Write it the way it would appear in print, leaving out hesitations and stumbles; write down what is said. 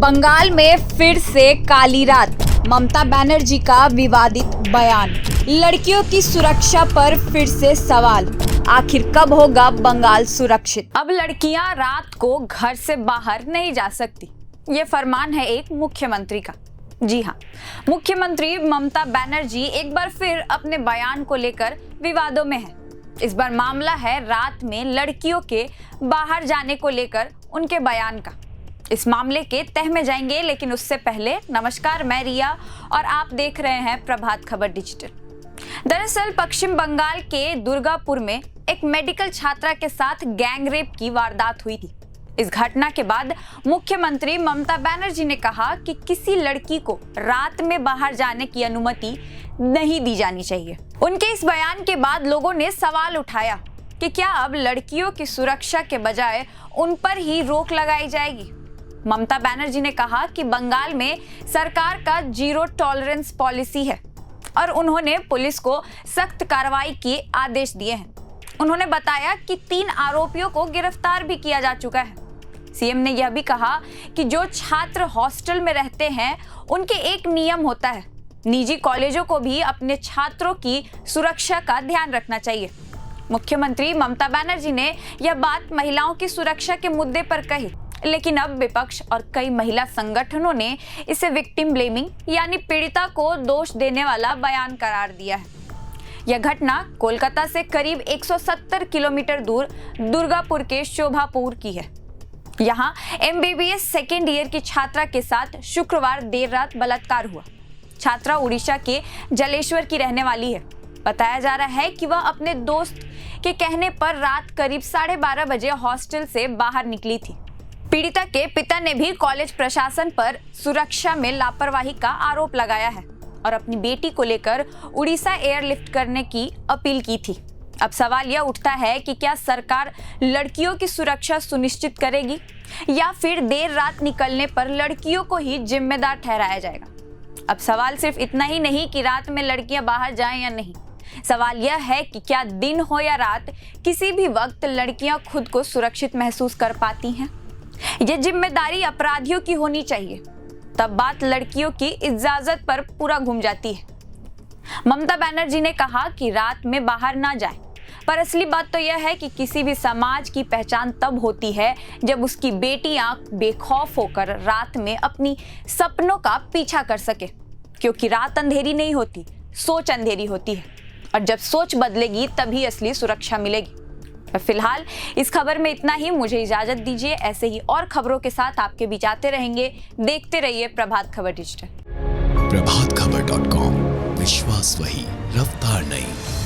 बंगाल में फिर से काली रात, ममता बनर्जी का विवादित बयान। लड़कियों की सुरक्षा पर फिर से सवाल, आखिर कब होगा बंगाल सुरक्षित? अब लड़कियां रात को घर से बाहर नहीं जा सकती, ये फरमान है एक मुख्यमंत्री का। जी हाँ, मुख्यमंत्री ममता बनर्जी एक बार फिर अपने बयान को लेकर विवादों में है। इस बार मामला है रात में लड़कियों के बाहर जाने को लेकर उनके बयान का। इस मामले के तह में जाएंगे, लेकिन उससे पहले नमस्कार, मैं रिया और आप देख रहे हैं प्रभात खबर डिजिटल। दरअसल पश्चिम बंगाल के दुर्गापुर में एक मेडिकल छात्रा के साथ गैंगरेप की वारदात हुई थी। इस घटना के बाद मुख्यमंत्री ममता बनर्जी ने कहा कि किसी लड़की को रात में बाहर जाने की अनुमति नहीं दी जानी चाहिए। उनके इस बयान के बाद लोगों ने सवाल उठाया कि क्या अब लड़कियों की सुरक्षा के बजाय उन पर ही रोक लगाई जाएगी। ममता बनर्जी ने कहा कि बंगाल में सरकार का जीरो टॉलरेंस पॉलिसी है और उन्होंने पुलिस को सख्त कार्रवाई के आदेश दिए हैं। उन्होंने बताया कि 3 आरोपियों को गिरफ्तार भी किया जा चुका है। सीएम ने यह भी कहा कि जो छात्र हॉस्टल में रहते हैं उनके एक नियम होता है, निजी कॉलेजों को भी अपने छात्रों की सुरक्षा का ध्यान रखना चाहिए। मुख्यमंत्री ममता बनर्जी ने यह बात महिलाओं की सुरक्षा के मुद्दे पर कही, लेकिन अब विपक्ष और कई महिला संगठनों ने इसे विक्टिम ब्लेमिंग यानी पीड़िता को दोष देने वाला बयान करार दिया है। यह घटना कोलकाता से करीब 170 किलोमीटर दूर दुर्गापुर के शोभापुर की है। यहां एमबीबीएस सेकेंड ईयर की छात्रा के साथ शुक्रवार देर रात बलात्कार हुआ। छात्रा उड़ीसा के जलेश्वर की रहने वाली है। बताया जा रहा है कि वह अपने दोस्त के कहने पर रात करीब 12:30 बजे हॉस्टल से बाहर निकली थी। पीड़िता के पिता ने भी कॉलेज प्रशासन पर सुरक्षा में लापरवाही का आरोप लगाया है और अपनी बेटी को लेकर उड़ीसा एयरलिफ्ट करने की अपील की थी। अब सवाल यह उठता है कि क्या सरकार लड़कियों की सुरक्षा सुनिश्चित करेगी या फिर देर रात निकलने पर लड़कियों को ही जिम्मेदार ठहराया जाएगा। अब सवाल सिर्फ इतना ही नहीं कि रात में लड़कियां बाहर जाएं या नहीं, सवाल यह है कि क्या दिन हो या रात, किसी भी वक्त लड़कियां खुद को सुरक्षित महसूस कर पाती हैं। ये जिम्मेदारी अपराधियों की होनी चाहिए, तब बात लड़कियों की इजाजत पर पूरा घूम जाती है। ममता बनर्जी ने कहा कि रात में बाहर ना जाए, पर असली बात तो यह है कि किसी भी समाज की पहचान तब होती है जब उसकी बेटियां बेखौफ होकर रात में अपनी सपनों का पीछा कर सके, क्योंकि रात अंधेरी नहीं होती, सोच अंधेरी होती है, और जब सोच बदलेगी तभी असली सुरक्षा मिलेगी। फिलहाल इस खबर में इतना ही, मुझे इजाजत दीजिए। ऐसे ही और खबरों के साथ आपके बीच आते रहेंगे। देखते रहिए प्रभात खबर डिजिटल। प्रभातखबर.com, विश्वास वही, रफ्तार नहीं।